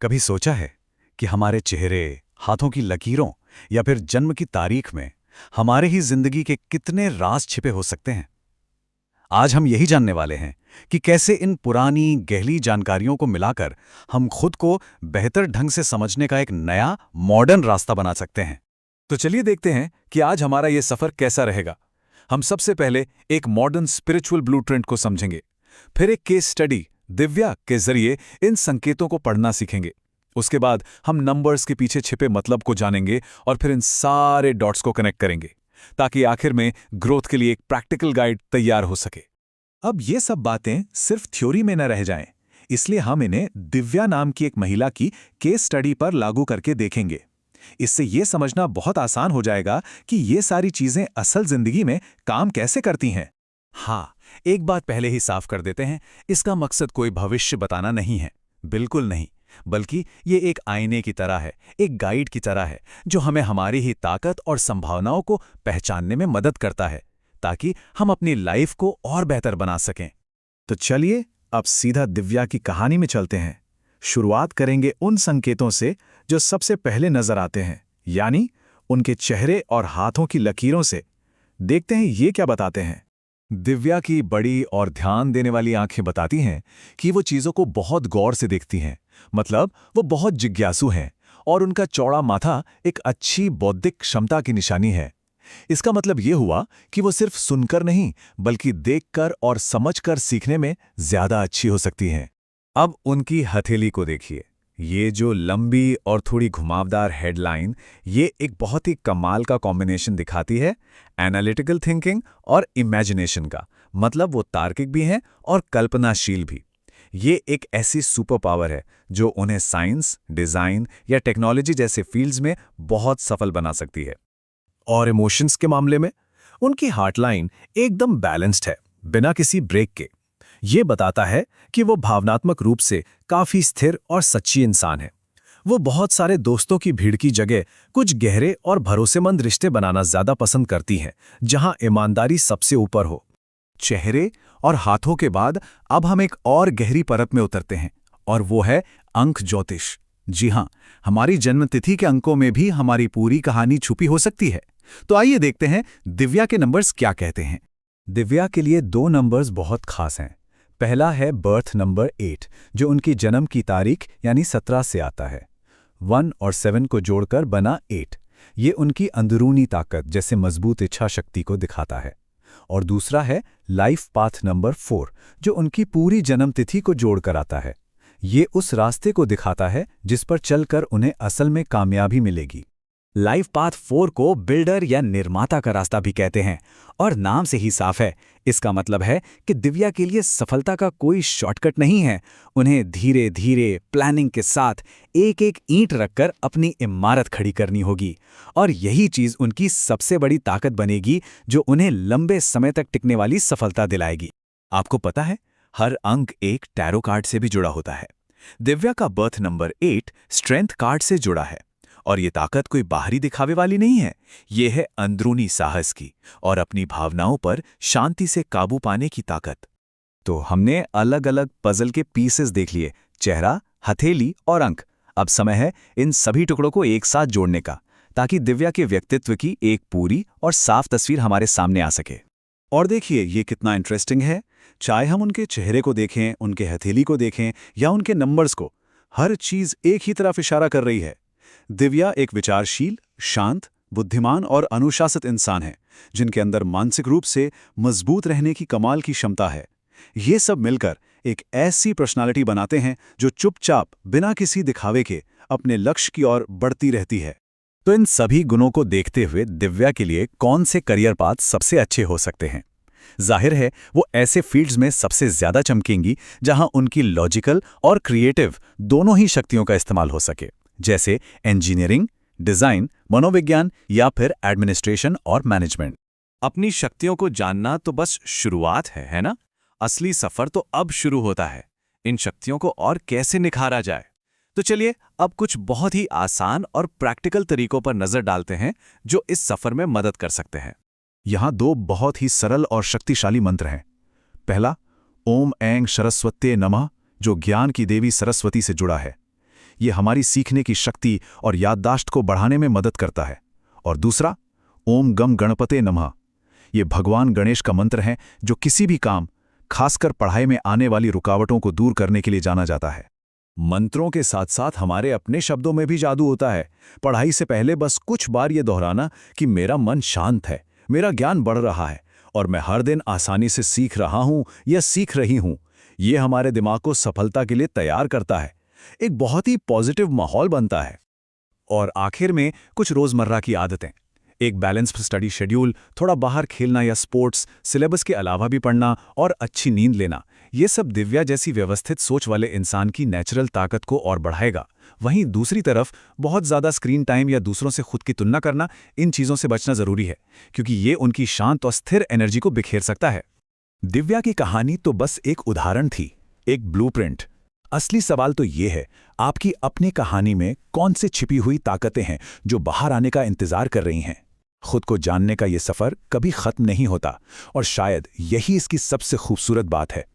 कभी सोचा है कि हमारे चेहरे, हाथों की लकीरों या फिर जन्म की तारीख में हमारे ही जिंदगी के कितने राज छिपे हो सकते हैं? आज हम यही जानने वाले हैं कि कैसे इन पुरानी गहरी जानकारियों को मिलाकर हम खुद को बेहतर ढंग से समझने का एक नया मॉडर्न रास्ता बना सकते हैं। तो चलिए देखते हैं कि आज हमारा ये सफर कैसा रहेगा। हम सबसे पहले एक मॉडर्न स्पिरिचुअल ब्लूप्रिंट को समझेंगे, फिर एक केस स्टडी दिव्या के जरिए इन संकेतों को पढ़ना सीखेंगे। उसके बाद हम नंबर्स के पीछे छिपे मतलब को जानेंगे और फिर इन सारे डॉट्स को कनेक्ट करेंगे ताकि आखिर में ग्रोथ के लिए एक प्रैक्टिकल गाइड तैयार हो सके। अब ये सब बातें सिर्फ थ्योरी में न रह जाएं, इसलिए हम इन्हें दिव्या नाम की एक महिला की केस स्टडी पर लागू करके देखेंगे। इससे ये समझना बहुत आसान हो जाएगा कि ये सारी चीजें असल जिंदगी में काम कैसे करती हैं। हाँ, एक बात पहले ही साफ कर देते हैं, इसका मकसद कोई भविष्य बताना नहीं है, बिल्कुल नहीं, बल्कि ये एक आईने की तरह है, एक गाइड की तरह है जो हमें हमारी ही ताकत और संभावनाओं को पहचानने में मदद करता है ताकि हम अपनी लाइफ को और बेहतर बना सकें। तो चलिए अब सीधा दिव्या की कहानी में चलते हैं। शुरुआत करेंगे उन संकेतों से जो सबसे पहले नजर आते हैं, यानी उनके चेहरे और हाथों की लकीरों से। देखते हैं ये क्या बताते हैं। दिव्या की बड़ी और ध्यान देने वाली आंखें बताती हैं कि वो चीजों को बहुत गौर से देखती हैं, मतलब वो बहुत जिज्ञासु हैं, और उनका चौड़ा माथा एक अच्छी बौद्धिक क्षमता की निशानी है। इसका मतलब ये हुआ कि वो सिर्फ सुनकर नहीं बल्कि देखकर और समझकर सीखने में ज्यादा अच्छी हो सकती हैं। अब उनकी हथेली को देखिए, ये जो लंबी और थोड़ी घुमावदार हेडलाइन, ये एक बहुत ही कमाल का कॉम्बिनेशन दिखाती है एनालिटिकल थिंकिंग और इमेजिनेशन का। मतलब वो तार्किक भी हैं और कल्पनाशील भी। ये एक ऐसी सुपर पावर है जो उन्हें साइंस, डिजाइन या टेक्नोलॉजी जैसे फील्ड्स में बहुत सफल बना सकती है। और इमोशंस के मामले में उनकी हार्टलाइन एकदम बैलेंस्ड है, बिना किसी ब्रेक के। ये बताता है कि वो भावनात्मक रूप से काफी स्थिर और सच्ची इंसान है। वो बहुत सारे दोस्तों की भीड़ की जगह कुछ गहरे और भरोसेमंद रिश्ते बनाना ज्यादा पसंद करती हैं, जहां ईमानदारी सबसे ऊपर हो। चेहरे और हाथों के बाद अब हम एक और गहरी परत में उतरते हैं, और वो है अंक ज्योतिष। जी हां, हमारी जन्मतिथि के अंकों में भी हमारी पूरी कहानी छुपी हो सकती है। तो आइए देखते हैं दिव्या के नंबर्स क्या कहते हैं। दिव्या के लिए 2 नंबर्स बहुत खास हैं। पहला है बर्थ नंबर 8, जो उनकी जन्म की तारीख यानी 17 से आता है। 1 और 7 को जोड़कर बना 8। ये उनकी अंदरूनी ताकत जैसे मजबूत इच्छा शक्ति को दिखाता है। और दूसरा है लाइफ पाथ नंबर 4, जो उनकी पूरी जन्म तिथि को जोड़कर आता है। ये उस रास्ते को दिखाता है जिस पर चलकर उन्हें असल में कामयाबी मिलेगी। लाइफ पाथ 4 को बिल्डर या निर्माता का रास्ता भी कहते हैं, और नाम से ही साफ है। इसका मतलब है कि दिव्या के लिए सफलता का कोई शॉर्टकट नहीं है। उन्हें धीरे धीरे प्लानिंग के साथ एक एक ईंट रखकर अपनी इमारत खड़ी करनी होगी, और यही चीज उनकी सबसे बड़ी ताकत बनेगी जो उन्हें लंबे समय तक टिकने वाली सफलता दिलाएगी। आपको पता है, हर अंक एक टैरो कार्ड से भी जुड़ा होता है। दिव्या का बर्थ नंबर 8 स्ट्रेंथ कार्ड से जुड़ा है, और ये ताकत कोई बाहरी दिखावे वाली नहीं है। ये है अंदरूनी साहस की और अपनी भावनाओं पर शांति से काबू पाने की ताकत। तो हमने अलग अलग पजल के पीसेस देख लिए, चेहरा, हथेली और अंक। अब समय है इन सभी टुकड़ों को एक साथ जोड़ने का, ताकि दिव्या के व्यक्तित्व की एक पूरी और साफ तस्वीर हमारे सामने आ सके। और देखिए ये कितना इंटरेस्टिंग है। चाहे हम उनके चेहरे को देखें, उनके हथेली को देखें या उनके नंबर्स को, हर चीज एक ही तरफ इशारा कर रही है। दिव्या एक विचारशील, शांत, बुद्धिमान और अनुशासित इंसान है, जिनके अंदर मानसिक रूप से मजबूत रहने की कमाल की क्षमता है। ये सब मिलकर एक ऐसी पर्सनालिटी बनाते हैं जो चुपचाप बिना किसी दिखावे के अपने लक्ष्य की ओर बढ़ती रहती है। तो इन सभी गुणों को देखते हुए दिव्या के लिए कौन से करियर पाथ सबसे अच्छे हो सकते हैं? जाहिर है वो ऐसे फील्ड्स में सबसे ज्यादा चमकेंगी जहां उनकी लॉजिकल और क्रिएटिव दोनों ही शक्तियों का इस्तेमाल हो सके, जैसे इंजीनियरिंग, डिजाइन, मनोविज्ञान या फिर एडमिनिस्ट्रेशन और मैनेजमेंट। अपनी शक्तियों को जानना तो बस शुरुआत है ना? असली सफर तो अब शुरू होता है। इन शक्तियों को और कैसे निखारा जाए? तो चलिए अब कुछ बहुत ही आसान और प्रैक्टिकल तरीकों पर नजर डालते हैं जो इस सफर में मदद कर सकते हैं। यहाँ 2 बहुत ही सरल और शक्तिशाली मंत्र हैं। पहला, ओम ऐं सरस्वत्यै नमः, जो ज्ञान की देवी सरस्वती से जुड़ा है। ये हमारी सीखने की शक्ति और याददाश्त को बढ़ाने में मदद करता है। और दूसरा, ओम गम गणपते नमः। ये भगवान गणेश का मंत्र है जो किसी भी काम, खासकर पढ़ाई में आने वाली रुकावटों को दूर करने के लिए जाना जाता है। मंत्रों के साथ साथ हमारे अपने शब्दों में भी जादू होता है। पढ़ाई से पहले बस कुछ बार ये दोहराना कि मेरा मन शांत है, मेरा ज्ञान बढ़ रहा है और मैं हर दिन आसानी से सीख रहा हूं या सीख रही हूं, ये हमारे दिमाग को सफलता के लिए तैयार करता है। एक बहुत ही पॉजिटिव माहौल बनता है। और आखिर में कुछ रोजमर्रा की आदतें, एक बैलेंस्ड स्टडी शेड्यूल, थोड़ा बाहर खेलना या स्पोर्ट्स, सिलेबस के अलावा भी पढ़ना और अच्छी नींद लेना, ये सब दिव्या जैसी व्यवस्थित सोच वाले इंसान की नेचुरल ताकत को और बढ़ाएगा। वहीं दूसरी तरफ बहुत ज़्यादा स्क्रीन टाइम या दूसरों से खुद की तुलना करना, इन चीज़ों से बचना ज़रूरी है, क्योंकि ये उनकी शांत और स्थिर एनर्जी को बिखेर सकता है। दिव्या की कहानी तो बस एक उदाहरण थी, एक ब्लूप्रिंट। असली सवाल तो ये है, आपकी अपनी कहानी में कौन से छिपी हुई ताकतें हैं जो बाहर आने का इंतजार कर रही हैं? खुद को जानने का ये सफ़र कभी खत्म नहीं होता और शायद यही इसकी सबसे खूबसूरत बात है।